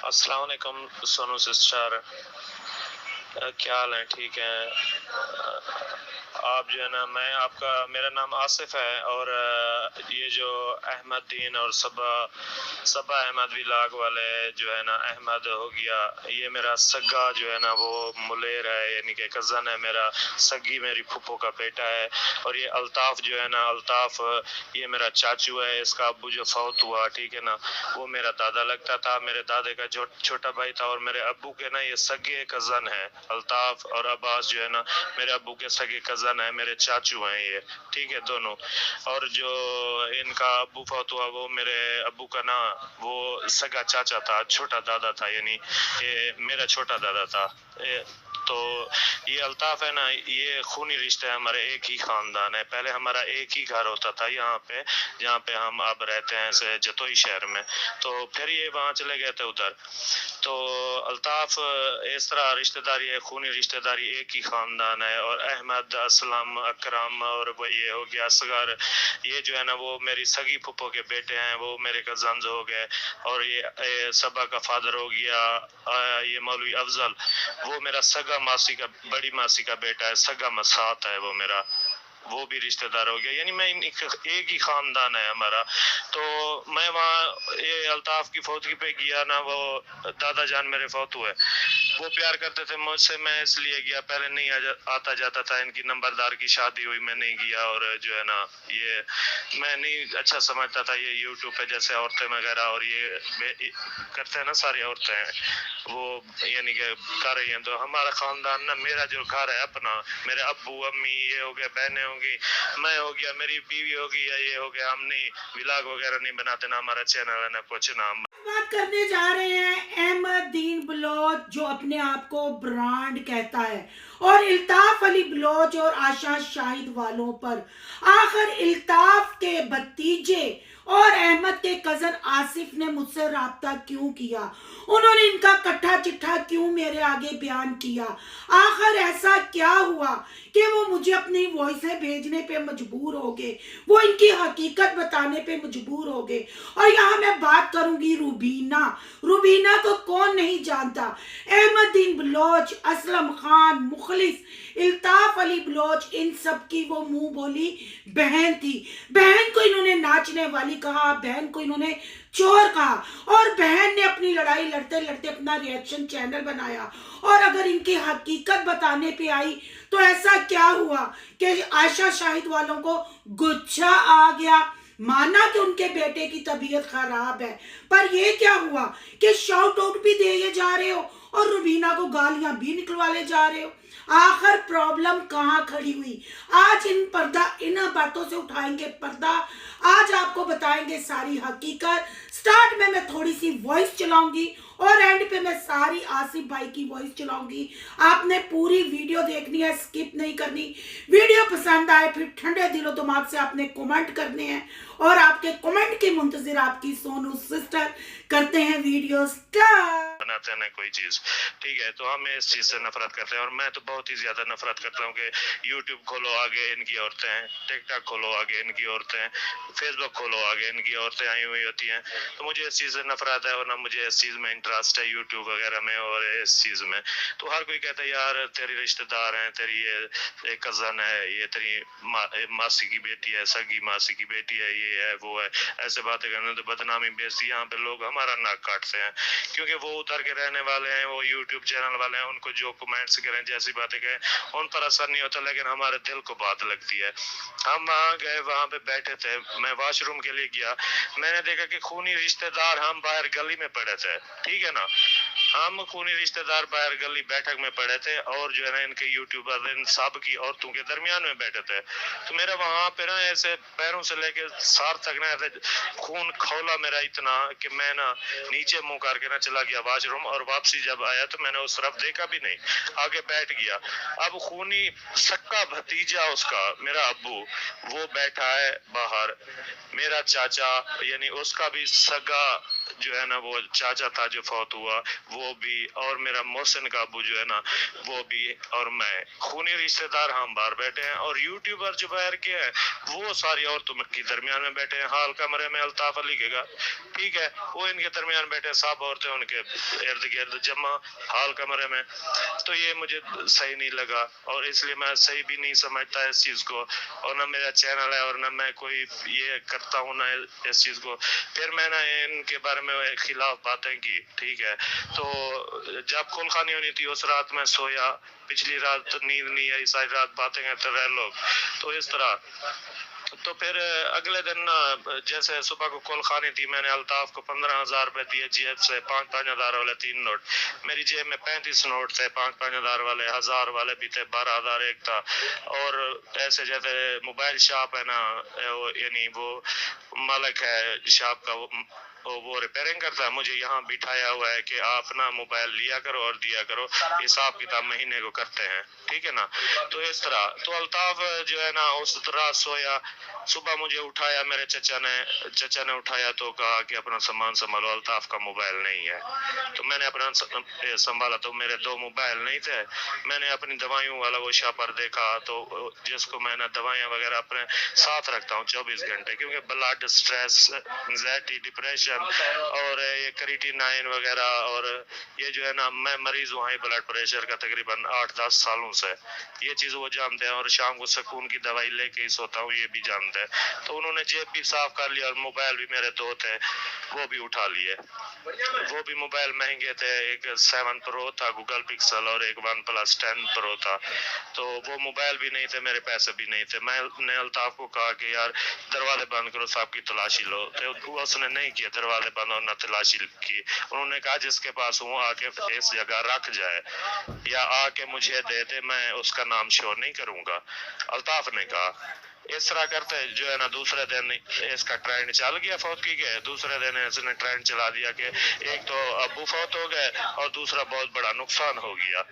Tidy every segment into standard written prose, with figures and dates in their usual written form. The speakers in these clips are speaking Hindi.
अस्सलाम वालेकुम सोनू सिस्टर। क्या हाल है? ठीक है। आप जो है ना, मैं आपका मेरा नाम आसिफ है और ये जो अहमद दीन और सबा सबा अहमद विलाग वाले जो है ना, अहमद हो गया, ये मेरा सगा जो है ना वो मुलेर है, यानी कि कज़न है मेरा, सगी मेरी फूफो का बेटा है। और ये अल्ताफ़ जो है ना, अल्ताफ़ ये मेरा चाचू है, इसका अब्बू जो फौत हुआ, ठीक है ना, वो मेरा दादा लगता था, मेरे दादे का जो छोटा भाई था। और मेरे अब्बू के ना ये सगे कज़न है, अल्ताफ़ और अब्बास जो है ना मेरे अब्बू के सगे कज़न है, मेरे चाचू हैं ये, ठीक है, दोनों। और जो इनका अब्बू फौत हुआ, वो मेरे अब्बू का ना वो सगा चाचा था, छोटा दादा था, यानी ये मेरा छोटा दादा था। तो ये अल्ताफ है ना, ये खूनी रिश्ते है, हमारे एक ही खानदान है। पहले हमारा एक ही घर होता था यहाँ पे, जहाँ पे हम अब रहते हैं, से जतोई शहर में। तो फिर ये वहाँ चले गए थे उधर। तो अल्ताफ इस तरह रिश्तेदारी है, खूनी रिश्तेदारी, एक ही खानदान है। और अहमद, असलम, अकरम और वो ये हो गया असगर, ये जो है ना वो मेरी सगी फुप्पो के बेटे हैं, वो मेरे कज़न्स हो गए। और ये सबा का फादर हो गया ये मौलवी अफजल, वो मेरा सगा मासी का, बड़ी मासी का बेटा है, सगा मसात है वो मेरा, वो भी रिश्तेदार हो गया। यानी मैं एक ही खानदान है हमारा। तो मैं वहाँ ये अल्ताफ की फौतगी पे गया ना, वो दादा जान मेरे फौत हुए, वो प्यार करते थे मुझसे, मैं इसलिए गया। पहले नहीं आता जाता था, इनकी नंबरदार की शादी हुई, मैं नहीं गया। और जो है ना ये मैं नहीं अच्छा समझता था, ये यूट्यूब पे जैसे औरतें वगैरह और ये करते हैं ना, सारी औरतें वो यानी कि कर रही हैं। तो हमारा खानदान ना, मेरा जो घर है अपना, मेरे अब्बू अम्मी ये हो गया, बहनें होगी, मैं हो गया, मेरी बीवी होगी, या ये हो गया, हम नहीं व्लॉग वगैरह नहीं बनाते ना, हमारा चैनल है ना कुछ ना। बात करने जा रहे हैं अहमद दीन बलोच, जो अपने आप को ब्रांड कहता है, और इल्ताफ अली बलोच और आशा शाहिद वालों पर। आखिर इल्ताफ के भतीजे और अहमद के कजन आसिफ ने मुझसे राब्ता क्यों किया? उन्होंने इनका कट्ठा चिट्ठा क्यों मेरे आगे बयान किया? आखिर ऐसा क्या हुआ कि वो मुझे अपनी वॉइसें भेजने पे मजबूर हो गए, वो इनकी हकीकत बताने पे मजबूर हो गए? और यहाँ मैं बात करूंगी रूबीना। रूबीना तो कौन नहीं जानता, अहमदीन बलोच, असलम खान, मुखलिस, इल्ताफ अली बलोच, इन सब की वो मुंह बोली बहन थी। बहन को इन्होंने नाचने वाली कहा, बहन को इन्होंने चोर कहा, और बहन ने अपनी लड़ाई लड़ते लड़ते अपना रिएक्शन चैनल बनाया। और अगर इनकी हकीकत बताने पे आई तो ऐसा क्या हुआ कि आशा शाहिद वालों को गुस्सा आ गया? माना कि उनके बेटे की तबीयत खराब है, पर ये क्या हुआ कि शाउट आउट भी दे जा रहे हो और रुबीना को गालियां भी निकलवाले जा रहे हो? आखिर प्रॉब्लम कहाँ खड़ी हुई? आज इन बातों से उठाएंगे पर्दा। आज आपको बताएंगे सारी हकीकत। स्टार्ट में मैं थोड़ी सी वॉइस चलाऊंगी और एंड पे मैं सारी आसिफ भाई की वॉइस चलाऊंगी। आपने पूरी वीडियो देखनी है, स्किप नहीं करनी। वीडियो पसंद आए फिर ठंडे दिलो दिमाग से आपने कमेंट करने हैं, और आपके कमेंट की मुंतजिर आपकी सोनू सिस्टर करते हैं वीडियो स्टार्ट। बनाते हैं ना कोई चीज, ठीक है, तो हम इस चीज से नफरत करते हैं। और मैं तो बहुत ही ज्यादा नफरत करता हूँ कि यूट्यूब खोलो आगे इनकी औरतें, टिकटॉक खोलो आगे इनकी औरतें, फेसबुक खोलो आगे इनकी औरतें आई हुई होती हैं। तो मुझे इस चीज से नफरत है, और ना मुझे इस चीज में इंटरेस्ट है यूट्यूब वगैरह में और इस चीज में। तो हर कोई कहता है यार तेरी रिश्तेदार है, तेरी ये कजन है, ये तेरी मासी की बेटी है, सगी मासी की बेटी है, ये है वो है, ऐसे बातें करने तो बदनामी बेइज्जती, यहाँ पे लोग हमारा नाक काटते हैं, क्योंकि वो उधर के रहने वाले हैं, वो यूट्यूब चैनल वाले हैं, उनको जो कमेंट्स करें, जैसी बातें कहें, उन पर असर नहीं होता, लेकिन हमारे दिल को बात लगती है। हम वहाँ गए, वहाँ पे बैठे थे, मैं वॉशरूम के लिए गया, मैंने देखा कि खूनी रिश्तेदार हम बाहर गली में पड़े थे, ठीक है ना, हम खूनी रिश्तेदार बाहर गली बैठक में पड़े थे, और जो है ना इनके यूट्यूबर इन सब की औरतों के दरमियान में बैठे थे। तो मेरा वहां पे ना ऐसे पैरों से लेके सार तक ना ऐसे खून खौला मेरा इतना कि मैं ना नीचे मुंह करके ना चला गया वॉशरूम, और वापसी जब आया तो मैंने उस तरफ देखा भी नहीं, आगे बैठ गया। अब खूनी सक्का भतीजा उसका, मेरा अब्बू, वो बैठा है बाहर, मेरा चाचा यानी उसका भी सगा जो है ना वो चाचा था जो फौत हुआ वो भी, और मेरा मोहसिन का अबू जो है ना वो भी, और मैं खूनी रिश्तेदार हम बाहर बैठे हैं, और यूट्यूबर जो बाहर के हैं वो सारी औरतों के दरमियान में बैठे हैं। हाल कमरे में अल्ताफ अली के घर, ठीक है, वो इनके दरमियान बैठे, सब औरतें उनके इर्द गिर्द जमा हाल कमरे में। तो ये मुझे सही नहीं लगा, और इसलिए मैं सही भी नहीं समझता इस चीज को, और ना मेरा चैनल है और ना मैं कोई ये करता हूँ ना इस चीज को। फिर मैंने इनके बारे में खिलाफ बातें की, ठीक है। तो जब कुलखानी होनी थी उस रात में सोया, पिछली रात तो नींद नहीं आई, सारी रात बातें करते रहे लोग, तो इस तरह। तो फिर अगले दिन जैसे सुबह को कॉल खानी थी, मैंने अल्ताफ को 15,000 रुपए दिए जेब से, 5,000 वाले 3 नोट, मेरी जेब में 35 नोट थे, 5,000 वाले, 1,000 वाले भी थे, 12,000 एक था। और ऐसे जैसे मोबाइल शॉप है ना, यानी वो मालिक है शॉप का, वो रिपेयरिंग करता है, मुझे यहाँ बिठाया हुआ है कि आप ना मोबाइल लिया करो और दिया करो, हिसाब किताब महीने को करते हैं, ठीक है ना। तो इस तरह तो अल्ताफ जो है ना उस तरह सोया। सुबह मुझे उठाया मेरे चचा ने उठाया तो कहा कि अपना सामान संभालो, अल्ताफ का मोबाइल नहीं है। तो मैंने अपना संभाला, तो मेरे 2 मोबाइल नहीं थे। मैंने अपनी दवाइयों वाला वो शापर देखा, तो जिसको मैं ना दवाइयाँ वगैरह अपने साथ रखता हूँ 24 घंटे, क्योंकि ब्लड, स्ट्रेस, एंजाइटी, डिप्रेशन और ये क्रिएटिनाइन वगैरह, और ये जो है ना मैं मरीज हूँ हाई ब्लड प्रेशर का तकरीबन 8-10 सालों से, ये चीज वो जानते हैं। और शाम को सुकून की दवाई लेके ही सोता हूँ, ये भी जानते हैं। तो उन्होंने जेब भी साफ कर लिया, और मोबाइल भी मेरे 2 थे वो भी उठा लिए। वो भी मोबाइल महंगे थे, एक 7 प्रो था गूगल पिक्सल, और एक वन प्लस 10 प्रो था। तो वो मोबाइल भी नहीं थे, मेरे पैसे भी नहीं थे। मैंने अल्ताफ को कहा कि यार दरवाजे बंद करो, साहब की तलाशी लो, तो उसने नहीं किया, दरवाजे बंद और न तलाशी की। उन्होंने कहा जिसके पास हूँ आके इस जगह रख जाए या आके मुझे दे दे, मैं उसका नाम शो नहीं करूंगा, अल्ताफ ने कहा। इस तरह करते जो है ना दूसरे दिन इसका ट्रेंड चल गया फौतगी के। दूसरे दिन इसने ट्रेंड चला दिया कि एक तो अबू फौत हो गए और दूसरा बहुत बड़ा नुकसान हो गया,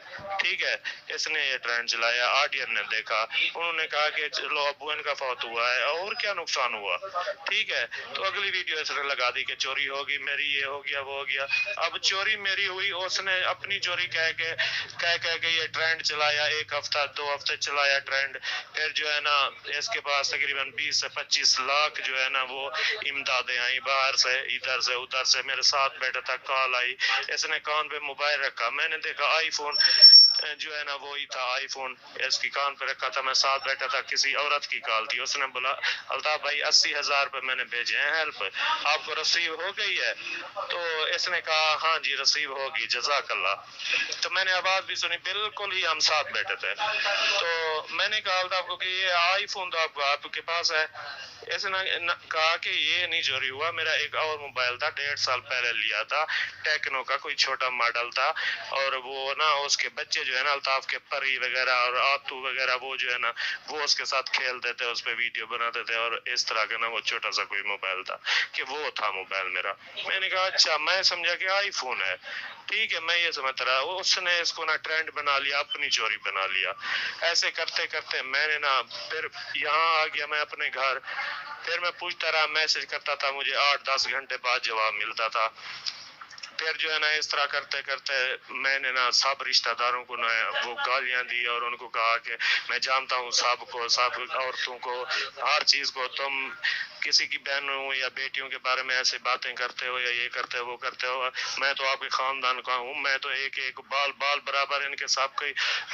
ठीक है। इसने ये ट्रेंड चलाया, ऑडियंस ने देखा, उन्होंने कहा कि चलो अबू इनका फौत हुआ है और क्या नुकसान हुआ, ठीक है। तो अगली वीडियो इसने लगा दी कि चोरी होगी मेरी, ये हो गया वो हो गया। अब चोरी मेरी हुई, उसने अपनी चोरी कह के ये ट्रेंड चलाया, 1 हफ्ता 2 हफ्ते चलाया ट्रेंड। फिर जो है ना इसके पास तकरीबन 20 से 25 लाख जो है ना वो इमदादें आई बाहर से, इधर से उधर से। मेरे साथ बैठा था, कॉल आई, इसने कान पे मोबाइल रखा, मैंने देखा आईफोन जो है ना वो ही था, आईफोन इसकी कान पे रखा था, मैं साथ बैठा था, किसी औरत की कॉल थी। उसने बोला अल्ताफ भाई 80,000 रुपए मैंने भेजे हैं हेल्प, आपको रसीव हो गई है? तो इसने कहा हाँ जी रसीव होगी, जज़ाकल्लाह। तो मैंने आवाज भी सुनी, बिल्कुल ही हम साथ बैठे थे। तो मैंने कहा अल्ताफ को कि ये आईफोन तो आपके पास है। इसने कहा कि ये नहीं चोरी हुआ, मेरा एक और मोबाइल था 1.5 साल पहले लिया था, टेक्नो का कोई छोटा मॉडल था, और वो ना उसके बच्चे जो है ना अल्ताफ के परी वगैरह और आतू वगैरह वो जो है ना वो उसके साथ खेलते थे, उस पर वीडियो बनाते थे, और इस तरह का ना वो छोटा सा कोई मोबाइल था कि वो था मोबाइल मेरा। मैंने कहा अच्छा, मैं समझा कि आईफोन है, ठीक है, मैं ये समझ रहा। उसने इसको ना ट्रेंड बना लिया, अपनी चोरी बना लिया। ऐसे करते करते मैंने ना फिर यहाँ आ गया मैं अपने घर। फिर मैं पूछता रहा, मैसेज करता था, मुझे 8-10 घंटे बाद जवाब मिलता था। फिर जो है ना इस तरह करते करते मैंने ना सब रिश्तेदारों को ना वो गालियां दी, और उनको कहा कि मैं जानता हूँ सबको, सब औरतों को, हर चीज को, तुम किसी की बहनों या बेटियों के बारे में ऐसे बातें करते हो या ये करते हो वो करते हो, मैं तो आपके खानदान का हूँ, मैं तो एक एक बाल बाल बराबर इनके सबको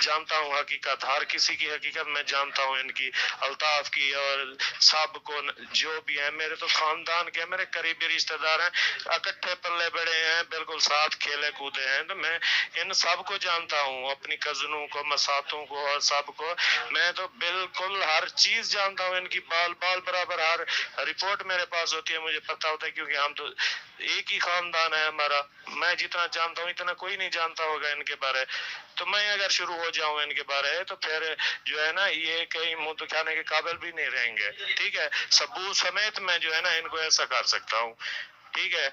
जानता हूँ, हकीकत हर किसी की हकीकत मैं जानता हूँ, इनकी अल्ताफ की और सबको जो भी है मेरे तो खानदान के, मेरे करीबी रिश्तेदार हैं, इकट्ठे पल्ले बड़े हैं, बिल्कुल साथ खेले कूदे हैं। तो मैं इन सबको जानता हूँ, अपनी कजनों को, मसातों को और सबको, मैं तो बिल्कुल हर चीज जानता हूँ इनकी, बाल बाल बराबर। हर रिपोर्ट मेरे पास होती है, मुझे पता होता है, क्योंकि हम तो एक ही खानदान है हमारा। मैं जितना जानता हूँ इतना कोई नहीं जानता होगा इनके बारे। तो मैं अगर शुरू हो जाऊं इनके बारे तो फिर जो है ना ये कहीं मुंह दिखाने के काबिल भी नहीं रहेंगे, ठीक है। सबूत समेत मैं जो है ना इनको ऐसा कर सकता हूँ, ठीक है,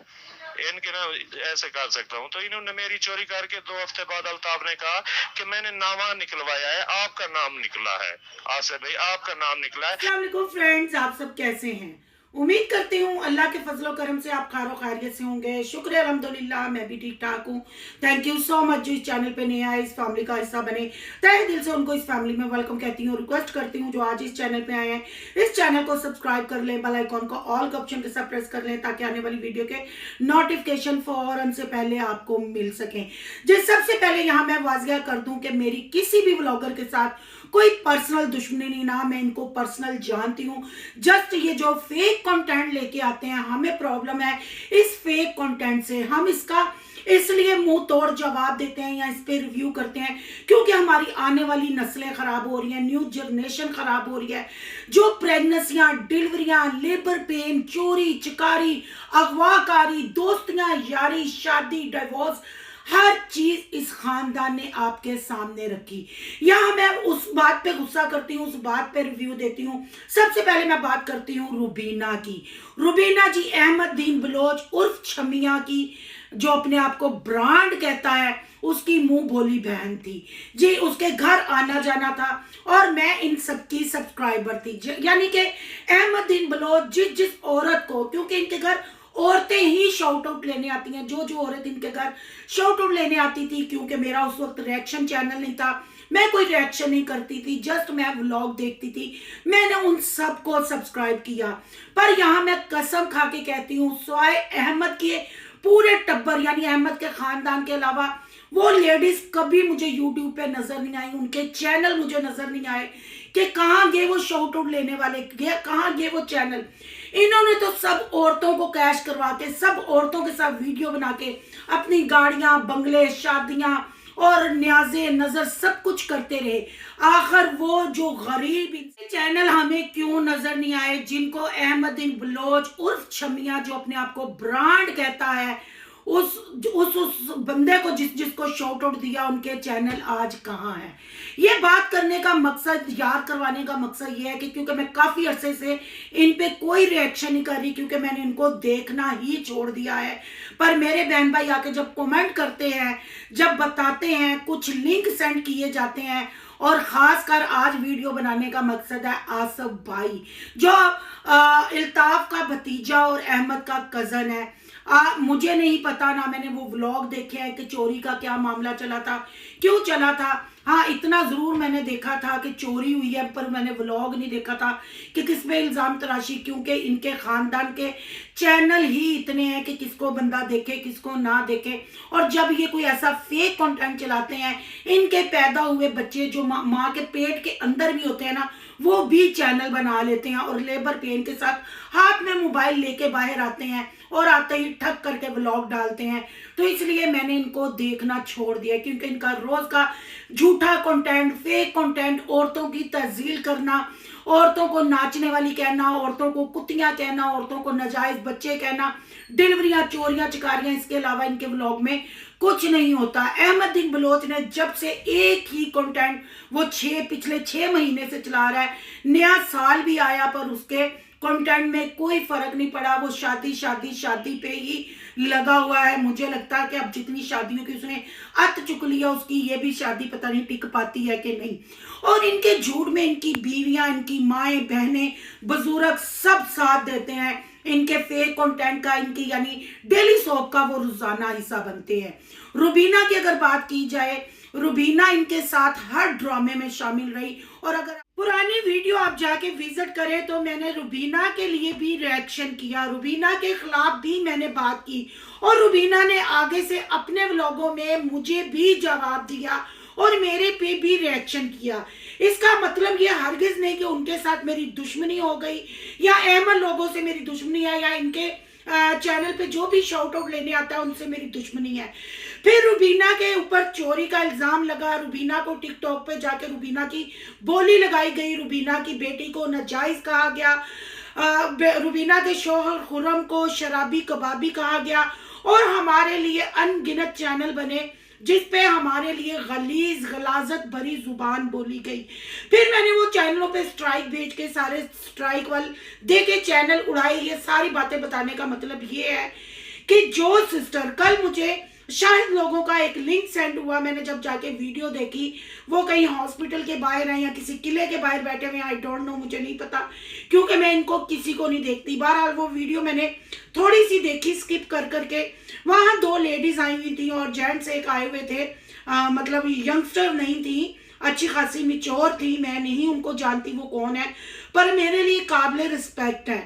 इनके ना ऐसे कर सकता हूँ। तो इन्होंने मेरी चोरी करके 2 हफ्ते बाद अल्ताफ ने कहा कि मैंने नामा निकलवाया है, आपका नाम निकला है, आसिफ भाई आपका नाम निकला है। अस्सलाम वालेकुम फ्रेंड्स, आप सब कैसे हैं? उम्मीद करती हूँ अल्लाह के फजलो करम से आप खारो खैरियत से होंगे। शुक्र है अल्हम्दुलिल्लाह, मैं भी ठीक ठाक हूँ। थैंक यू सो मच जो इस चैनल पे नए आए, इस फैमिली का हिस्सा बने। तहे दिल से उनको इस फैमिली में वेलकम कहती हूँ। रिक्वेस्ट करती हूँ जो आज इस चैनल पे आए हैं, इस चैनल को सब्सक्राइब कर लें, बेल आइकॉन को ऑल के ऑप्शन के साथ प्रेस कर लें ताकि आने वाली वीडियो के नोटिफिकेशन फौरन से पहले आपको मिल सकें। जिस सबसे पहले यहाँ मैं वाजिया कर दूं कि मेरी किसी भी व्लॉगर के साथ कोई पर्सनल दुश्मनी नहीं, ना मैं इनको पर्सनल जानती हूँ। जस्ट ये जो फेक कंटेंट लेके आते हैं, हमें प्रॉब्लम है इस फेक कंटेंट से। हम इसका इसलिए मुंह तोड़ जवाब देते हैं या इस पे रिव्यू करते हैं क्योंकि हमारी आने वाली नस्लें खराब हो रही हैं, न्यू जनरेशन खराब हो रही है। जो प्रेगनेंसियां, डिलीवरियां, लेबर पेन, चोरी चकारी, अगवाकारी, दोस्तियां, यारी, शादी, डिवोर्स, हर चीज इस खानदान ने आपके सामने रखी। यहां मैं उस बात पे गुस्सा करती हूँ, उस बात पे रिव्यू देती हूँ। सबसे पहले मैं बात करती हूँ रुबीना की। रुबीना जी अहमद दीन बलोच उर्फ छमिया की, जो अपने आप को ब्रांड कहता है, उसकी मुंह बोली बहन थी जी। उसके घर आना जाना था और मैं इन सबकी सब्सक्राइबर थी। यानी कि अहमद दीन बलोच जिस औरत को, क्योंकि इनके घर औरतें ही शाउट आउट लेने आती हैं, जो औरत इनके घर शाउट आउट लेने आती थी, क्योंकि मेरा उस वक्त रिएक्शन चैनल नहीं था, मैं कोई रिएक्शन नहीं करती थी, जस्ट मैं व्लॉग देखती थी, मैंने उन सबको सब्सक्राइब किया। पर यहाँ मैं कसम खा के कहती हूँ, स्वाय अहमद के पूरे टब्बर यानी अहमद के खानदान के अलावा वो लेडीज कभी मुझे यूट्यूब पे नजर नहीं आई, उनके चैनल मुझे नजर नहीं आए कि कहाँ गए वो शाउट आउट लेने वाले, कहाँ गए वो चैनल। इन्होंने तो सब औरतों को कैश करवा के, सब औरतों के साथ वीडियो बना के अपनी गाड़ियां, बंगले, शादियां और न्याजे नजर सब कुछ करते रहे। आखिर वो जो गरीब चैनल हमें क्यों नजर नहीं आए, जिनको अहमद दीन बलोच उर्फ छमिया, जो अपने आप को ब्रांड कहता है, उस बंदे को जिसको शॉट आउट दिया, उनके चैनल आज कहाँ है। ये बात करने का मकसद, याद करवाने का मकसद ये है कि क्योंकि मैं काफी अरसे से इन पे कोई रिएक्शन नहीं कर रही, क्योंकि मैंने इनको देखना ही छोड़ दिया है। पर मेरे बहन भाई आके जब कमेंट करते हैं, जब बताते हैं, कुछ लिंक सेंड किए जाते हैं, और खासकर आज वीडियो बनाने का मकसद है आसिफ भाई, जो इल्ताफ का भतीजा और अहमद का कजन है। मुझे नहीं पता, ना मैंने वो व्लॉग देखे हैं कि चोरी का क्या मामला चला था, क्यों चला था। हाँ, इतना जरूर मैंने देखा था कि चोरी हुई है, पर मैंने व्लॉग नहीं देखा था कि किस पे इल्जाम तराशी, क्योंकि इनके खानदान के चैनल ही इतने हैं कि किसको बंदा देखे किसको ना देखे। और जब ये कोई ऐसा फेक कंटेंट चलाते हैं, इनके पैदा हुए बच्चे जो माँ के पेट के अंदर भी होते हैं ना, वो भी चैनल बना लेते हैं और लेबर पेन के साथ हाथ में मोबाइल लेके बाहर आते हैं और आते ही ठक करके व्लॉग डालते हैं। तो इसलिए मैंने इनको देखना छोड़ दिया, क्योंकि इनका रोज का झूठा कंटेंट, फेक कंटेंट, औरतों की तहजील करना, औरतों को नाचने वाली कहना, औरतों को कुत्तियां कहना, औरतों को नाजायज बच्चे कहना, डिलीवरियां, चोरियां चिकारियां, इसके अलावा इनके व्लॉग में कुछ नहीं होता। अहमद दीन बलोच ने जब से एक ही कंटेंट वो पिछले 6 महीने से चला रहा है, नया साल भी आया पर उसके कंटेंट में कोई फर्क नहीं पड़ा। वो शादी शादी शादी पे ही लगा हुआ है। मुझे लगता है कि अब जितनी शादियों की उसने अत चुक लिया, उसकी ये भी शादी पता नहीं टिक पाती है कि नहीं। और इनके झूठ में इनकी बीवियां, इनकी माएं, बहनें, बुजुर्ग सब साथ देते हैं। इनके फेक कंटेंट का, इनकी यानी डेली सोप का वो रोजाना हिस्सा बनते हैं। रुबीना की अगर बात की जाए, रुबीना इनके साथ हर ड्रामे में शामिल रही। और अगर पुरानी वीडियो आप जाके विजिट करें तो मैंने रुबीना के लिए भी रिएक्शन किया, रुबीना के खिलाफ भी मैंने बात की, और रुबीना ने आगे से अपने व्लॉगों में मुझे भी जवाब दिया और मेरे पे भी रिएक्शन किया। इसका मतलब ये हरगिज नहीं कि उनके साथ मेरी दुश्मनी हो गई या अहमद लोगों से मेरी दुश्मनी है या इनके चैनल पे जो भी शाउट आउट लेने आता है उनसे मेरी दुश्मनी है। फिर रुबीना के ऊपर चोरी का इल्जाम लगा, रुबीना को टिकटॉक पे जाके रुबीना की बोली लगाई गई, रुबीना की बेटी को नाजायज कहा गया, रुबीना के शोहर खुर्रम को शराबी कबाबी कहा गया, और हमारे लिए अनगिनत चैनल बने जिस पे हमारे लिए गलीज गलाजत भरी जुबान बोली गई। फिर मैंने वो चैनलों पे स्ट्राइक भेज के सारे स्ट्राइक वाल दे के चैनल उड़ाए। ये सारी बातें बताने का मतलब ये है कि जो सिस्टर कल मुझे शायद लोगों का एक लिंक सेंड हुआ, मैंने जब जाके वीडियो देखी वो कहीं हॉस्पिटल के बाहर हैं या किसी किले के बाहर बैठे हुए, आई डोंट नो, मुझे नहीं पता क्योंकि मैं इनको किसी को नहीं देखती। बहरहाल वो वीडियो मैंने थोड़ी सी देखी स्किप कर करके। वहाँ दो लेडीज आई हुई थी और जेंट्स एक आए हुए थे, मतलब यंगस्टर नहीं थी, अच्छी खासी मिच्योर थी, मैं नहीं उनको जानती वो कौन है, पर मेरे लिए काबिल रिस्पेक्ट है।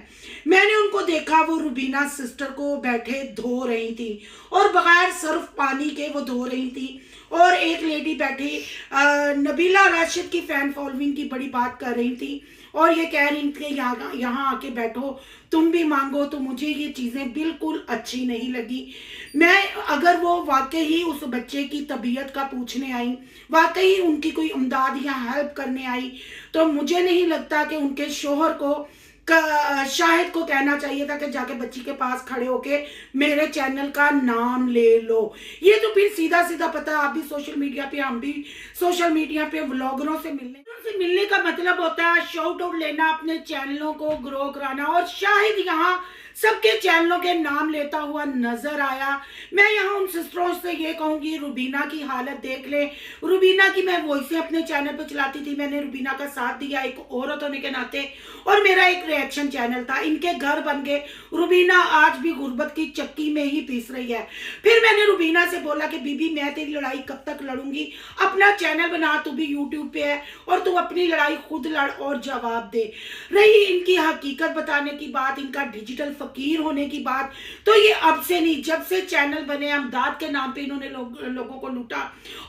मैंने उनको देखा, वो रुबीना सिस्टर को बैठे धो रही थी और बगैर सर्फ पानी के वो धो रही थी। और एक लेडी बैठी नबीला राशिद की फैन फॉलोइंग की बड़ी बात कर रही थी और ये कह रही थी यहाँ आके बैठो, तुम भी मांगो। तो मुझे ये चीज़ें बिल्कुल अच्छी नहीं लगी। मैं अगर वो वाकई ही उस बच्चे की तबीयत का पूछने आई, वाकई उनकी कोई इमदाद या हेल्प करने आई, तो मुझे नहीं लगता कि उनके शोहर को शाहिद को कहना चाहिए था कि जाके बच्ची के पास खड़े होके मेरे चैनल का नाम ले लो। ये तो फिर सीधा सीधा पता है, आप भी सोशल मीडिया पे, हम भी सोशल मीडिया पे व्लॉगरों से मिलने का मतलब होता है शाउट आउट लेना, अपने चैनलों को ग्रो कराना। और शाहिद यहाँ सबके चैनलों के नाम लेता हुआ नजर आया। मैं यहाँ उन सिस्टरों से ये कहूंगी, रुबीना की हालत देख ले। रुबीना की मैं वॉइसें अपने चैनल पे चलाती थी, मैंने रुबीना का साथ दिया एक औरत होने के नाते, और मेरा एक रिएक्शन चैनल था। इनके घर बन गए, रुबीना आज भी गुर्बत की चक्की में ही पीस रही है। फिर मैंने रुबीना से बोला कि बीबी मैं तेरी लड़ाई कब तक लड़ूंगी, अपना चैनल बना, तू भी यूट्यूब पे है और तू अपनी लड़ाई खुद लड़ और जवाब दे। रही इनकी हकीकत बताने की बात, इनका डिजिटल फकीर होने की बात, तो ये अब से नहीं, जब से चैनल बने अमदाद के नाम पे इन्होंने लोगों को लूटा,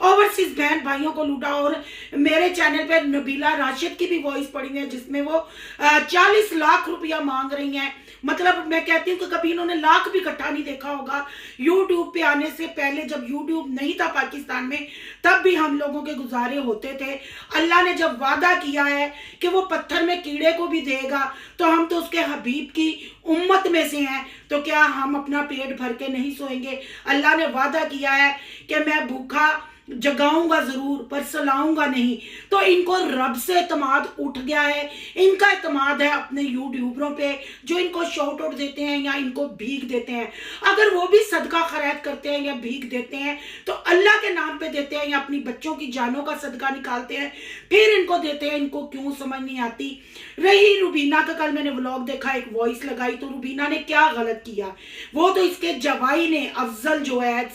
ओवरसीज बहन भाइयों को लूटा। और मेरे चैनल पे नबीला राशिद की भी वॉइस पड़ी हुई है जिसमें वो 40 लाख रुपया मांग रही हैं। मतलब मैं कहती हूँ कि कभी इन्होंने लाख भी इकट्ठा नहीं देखा होगा। यूट्यूब पे आने से पहले, जब यूट्यूब नहीं था पाकिस्तान में, तब भी हम लोगों के गुजारे होते थे। अल्लाह ने जब वादा किया है कि वो पत्थर में कीड़े को भी देगा, तो हम तो उसके हबीब की उम्मत में से हैं, तो क्या हम अपना पेट भर के नहीं सोएंगे? अल्लाह ने वादा किया है कि मैं भूखा जगाऊंगा जरूर पर सलाऊंगा नहीं। तो इनको रब से एतमाद उठ गया है, इनका एतमाद है अपने यूट्यूबरों पे जो इनको शॉर्ट आउट देते हैं या इनको भीख देते हैं। अगर वो भी सदका खैरात करते हैं या भीख देते हैं तो अल्लाह के नाम पे देते हैं या अपनी बच्चों की जानों का सदका निकालते हैं, फिर इनको देते हैं। इनको क्यों समझ नहीं आती। रही रुबीना का, कल मैंने व्लॉग देखा, एक वॉइस लगाई, तो रुबीना ने क्या गलत किया? वो तो इसके जवाई ने, अफजल जो है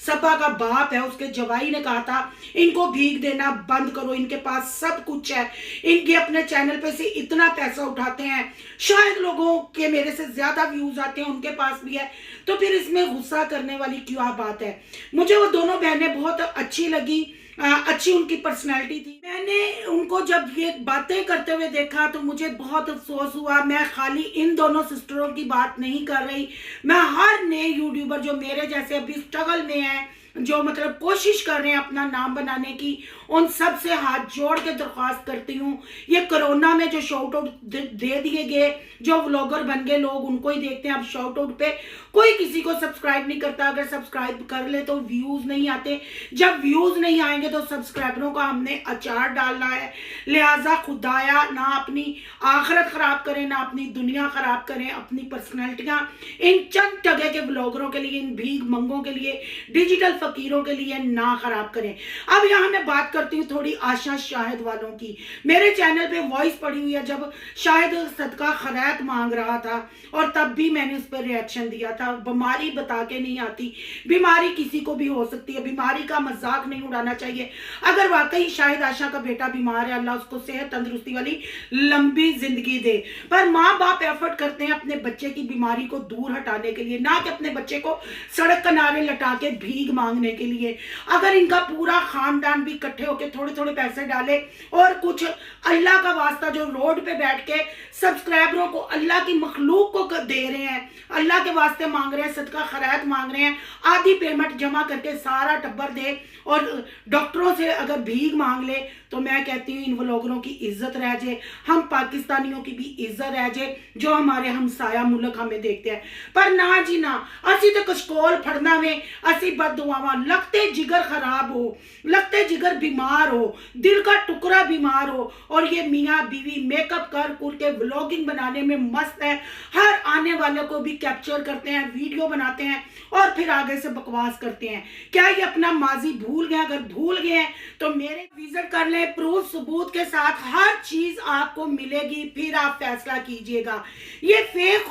सबा का बाप है, उसके जवाई ने कहा था इनको भीख देना बंद करो, इनके पास सब कुछ है, इनके अपने चैनल पे से इतना पैसा उठाते हैं, शायद लोगों के मेरे से ज्यादा व्यूज आते हैं, उनके पास भी है, तो फिर इसमें गुस्सा करने वाली क्या बात है? मुझे वो दोनों बहनें बहुत अच्छी लगी, अच्छी उनकी पर्सनैलिटी थी। मैंने उनको जब ये बातें करते हुए देखा तो मुझे बहुत अफसोस हुआ। मैं खाली इन दोनों सिस्टरों की बात नहीं कर रही, मैं हर नए यूट्यूबर जो मेरे जैसे अभी स्ट्रगल में है, जो मतलब कोशिश कर रहे हैं अपना नाम बनाने की, उन सब से हाथ जोड़ के दरख्वास्त करती हूँ, ये कोरोना में जो शॉर्ट आउट दे दिए गए, जो व्लॉगर बन गए लोग उनको ही देखते हैं। अब शॉर्ट आउट पे कोई किसी को सब्सक्राइब नहीं करता, अगर सब्सक्राइब कर ले तो व्यूज नहीं आते, जब व्यूज नहीं आएंगे तो सब्सक्राइबरों का हमने अचार डालना है। लिहाजा खुदाया ना अपनी आखिरत खराब करें, ना अपनी दुनिया खराब करें, अपनी पर्सनैलिटियां इन चंद टगे के व्लॉगरों के लिए, इन भीख मंगों के लिए, डिजिटल फकीरों के लिए ना खराब करें। अब यहाँ मैं बात करती हूँ थोड़ी आशा शाहिद वालों की। मेरे चैनल पे वॉइस पड़ी हुई है जब शाहिद सदका खैरात मांग रहा था, और तब भी मैंने उस पर रिएक्शन दिया था। बीमारी बता के नहीं आती, बीमारी किसी को भी हो सकती है, बीमारी का मजाक नहीं उड़ाना चाहिए। अगर वाकई शाहिद आशा का बेटा बीमार है, अल्लाह उसको सेहत तंदुरुस्ती वाली लंबी जिंदगी दे, पर माँ बाप एफर्ट करते हैं अपने बच्चे की बीमारी को दूर हटाने के लिए, ना कि अपने बच्चे को सड़क किनारे लटा के भीख मांगने के लिए। अगर इनका पूरा खानदान भी इकट्ठे होकर थोड़े थोड़े पैसे डाले और कुछ अल्लाह का वास्ता जो रोड पे बैठ के सब्सक्राइबरों को, अल्लाह की मखलूक को दे रहे हैं, अल्लाह के वास्ते मांग रहे हैं, सदका खैरात मांग रहे हैं, आधी पेमेंट जमा करके सारा टब्बर दे और डॉक्टरों से अगर भीख मांग ले, तो मैं कहती हूँ इन व्लॉगरों की इज्जत रह जाए, हम पाकिस्तानियों की भी इज्जत रह जाए जो हमारे हमसाया मुल्क हमें देखते हैं। पर ना जी ना, असी तो कशकोल फड़ना में, असी बददुआवां, लगते जिगर खराब हो, लगते जिगर बीमार हो, दिल का टुकड़ा बीमार हो, और ये मियाँ बीवी मेकअप कर के व्लॉगिंग बनाने में मस्त है, हर आने वाले को भी कैप्चर करते हैं, हैं, वीडियो बनाते हैं और फिर आगे से बकवास करते हैं। क्या ये अपना माजी भूल गए? अगर भूल गए हैं तो मेरे विजिट कर लें, प्रूफ सबूत के साथ हर चीज आपको मिलेगी, फिर आप फैसला कीजिएगा। ये फेक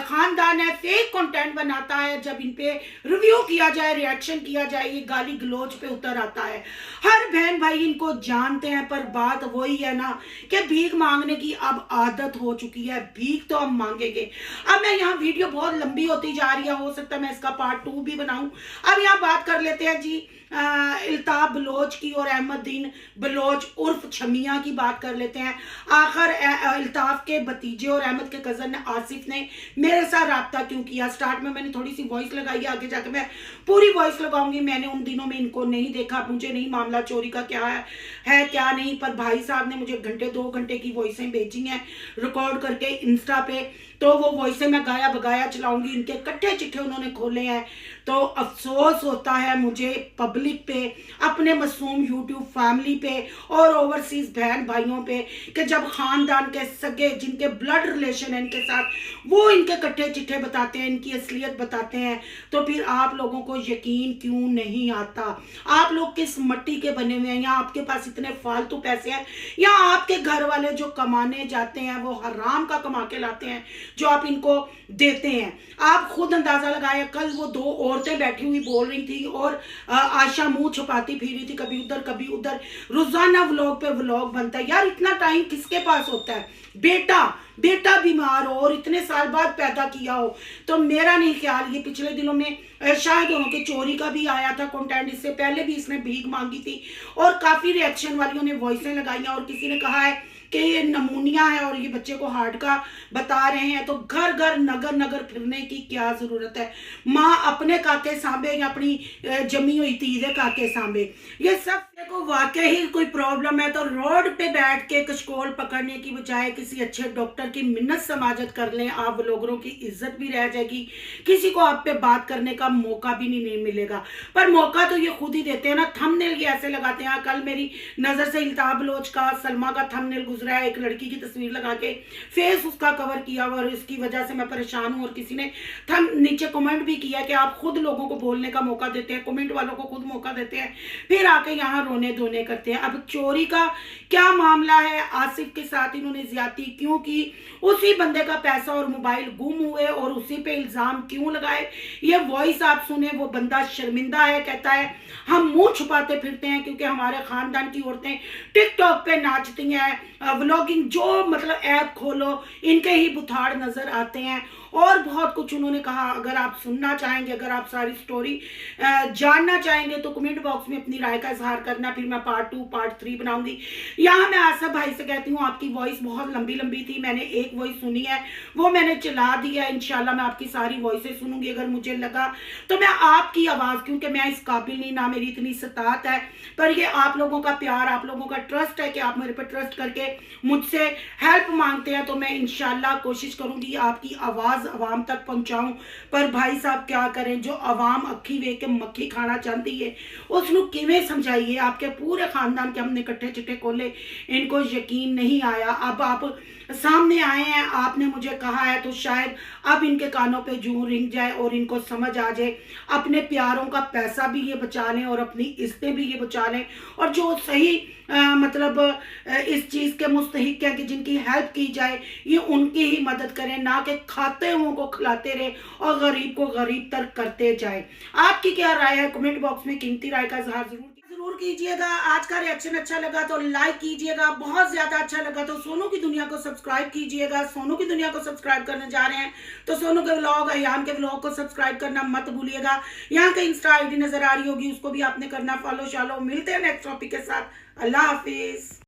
खानदान है, फेक कंटेंट बनाता है। जब इन पे रिव्यू किया जाए, रिएक्शन किया जाए, ये गाली गलोच पे उतर आता है। हर बहन भाई इनको जानते हैं, पर बात वही है ना कि भीख मांगने की अब आदत हो चुकी है। भीख तो हम मांगेंगे। अब मैं यहाँ वीडियो बहुत लंबी होती जा रही है, हो सकता है मैं इसका पार्ट 2 भी बनाऊं। अब यहाँ बात कर लेते हैं जी इल्ताफ बलोच की और अहमददीन बलोच उर्फ छमिया की बात कर लेते हैं। आखिर इल्ताफ के भतीजे और अहमद के कज़न आसिफ ने मेरे साथ रब्ता क्यों किया? स्टार्ट में मैंने थोड़ी सी वॉइस लगाई है, आगे जाके मैं पूरी वॉइस लगाऊंगी। मैंने उन दिनों में इनको नहीं देखा, मुझे नहीं मामला चोरी का क्या है क्या नहीं, पर भाई साहब ने मुझे घंटे 2 घंटे की वॉइसें भेजी हैं रिकॉर्ड करके इंस्टा पे, तो वो वॉइसें मैं गाया बगाया चलाऊंगी। इनके कट्ठे चिट्ठे उन्होंने खोले हैं, तो अफसोस होता है मुझे पब्लिक पे, अपने मासूम यूट्यूब फैमिली पे और ओवरसीज बहन भाइयों पे, कि जब खानदान के सगे जिनके ब्लड रिलेशन है इनके साथ, वो इनके कट्ठे चिट्ठे बताते हैं, इनकी असलियत बताते हैं, तो फिर आप लोगों को यकीन क्यों नहीं आता? आप लोग किस मट्टी के बने हुए हैं? या आपके पास इतने फालतू पैसे हैं, या आपके घर वाले जो कमाने जाते हैं वो हराम का कमा के लाते हैं जो आप इनको देते हैं? आप खुद अंदाजा लगाए। कल वो 2 औरतें बैठी हुई बोल रही थी और आशा मुंह छुपाती फिर रही थी, कभी उधर कभी उधर। रोजाना व्लॉग पे व्लॉग बनता है यार, इतना टाइम किसके पास होता है? बेटा बीमार हो और इतने साल बाद पैदा किया हो, तो मेरा नहीं ख्याल। ये पिछले दिनों में शायद उनके चोरी का भी आया था कंटेंट, इससे पहले भी इसने भीख मांगी थी और काफी रिएक्शन वालियों ने वॉइसें लगाई और किसी ने कहा है कि ये नमूनिया है और ये बच्चे को हार्ट का बता रहे हैं, तो घर घर नगर नगर फिरने की क्या जरूरत है? माँ अपने काके सांभे या अपनी जमी हुई तीजे काके सांभे? ये सब को वाकई ही कोई प्रॉब्लम है तो रोड पे बैठ के कशकोल पकड़ने की बजाय किसी अच्छे डॉक्टर की मिन्नत समाजत कर लें। आप व्लॉगरों की इज्जत भी रह जाएगी, किसी को आप पे बात करने का मौका भी नहीं मिलेगा। पर मौका तो ये खुद ही देते हैं ना, थंबनेल ये ऐसे लगाते हैं। कल मेरी नजर से इल्ताफ बलोच का सलमा का थंबनेल गुजरा है, एक लड़की की तस्वीर लगा के फेस उसका कवर किया और इसकी वजह से मैं परेशान हूँ। और किसी ने नीचे कमेंट भी किया कि आप खुद लोगों को बोलने का मौका देते हैं, कमेंट वालों को खुद मौका देते हैं, फिर आके यहाँ रोने धोने करते हैं। अब चोरी का क्या मामला है? आसिफ के साथ इन्होंने ज्यादती क्यों की? उसी बंदे का पैसा और मोबाइल गुम हुए और उसी पे इल्जाम क्यों लगाए? ये वॉइस आप सुने, वो बंदा शर्मिंदा है, कहता है हम मुंह छुपाते फिरते हैं क्योंकि हमारे खानदान की औरतें टिकटॉक पे नाचती हैं, व्लॉगिंग जो मतलब ऐप खोलो इनके ही बुथाड़ नजर आते हैं और बहुत कुछ उन्होंने कहा। अगर आप सुनना चाहेंगे, अगर आप सारी स्टोरी जानना चाहेंगे तो कमेंट बॉक्स में अपनी राय का इजहार करना, फिर मैं पार्ट 2 पार्ट 3 बनाऊंगी। यहाँ मैं आसफ भाई से कहती हूँ आपकी वॉइस बहुत लंबी लंबी थी, मैंने एक वॉइस सुनी है वो मैंने चला दी है। इंशाल्लाह मैं आपकी सारी वॉइसें सुनूंगी। अगर मुझे लगा तो मैं आपकी आवाज़, क्योंकि मैं इस काबिल नहीं, ना मेरी इतनी सतात है, पर ये आप लोगों का प्यार, आप लोगों का ट्रस्ट है कि आप मेरे पर ट्रस्ट करके मुझसे हेल्प मांगते हैं, तो मैं इंशाल्लाह कोशिश करूंगी आपकी आवाज़ अवाम तक पहुंचाऊं। पर भाई साहब क्या करें, जो अवाम अखी वे के मक्खी खाना चाहती है उसनु किवें समझाइए? आपके पूरे खानदान के हमने इकट्ठे चिट्ठे खोले, इनको यकीन नहीं आया। अब आप सामने आए हैं, आपने मुझे कहा है, तो शायद अब इनके कानों पे जूं रिंग जाए और इनको समझ आ जाए। अपने प्यारों का पैसा भी ये बचा लें और अपनी इज्जतें भी ये बचा लें, और जो सही मतलब इस चीज़ के मुस्तहिक है कि जिनकी हेल्प की जाए, ये उनकी ही मदद करें, ना कि खाते हुओं को खिलाते रहे और गरीब को गरीब तक करते जाए। आपकी क्या राय है? कमेंट बॉक्स में कीमती राय का इजहार जरूर कीजिएगा। आज का रिएक्शन अच्छा लगा तो लाइक कीजिएगा, बहुत ज्यादा अच्छा लगा तो सोनू की दुनिया को सब्सक्राइब कीजिएगा। सोनू की दुनिया को सब्सक्राइब करने जा रहे हैं तो सोनू के व्लॉग, अयान के व्लॉग को सब्सक्राइब करना मत भूलिएगा। यहाँ के इंस्टा आईडी नजर आ रही होगी, उसको भी आपने करना फॉलो शालो। मिलते हैं नेक्स्ट टॉपिक के साथ। अल्लाह हाफिज।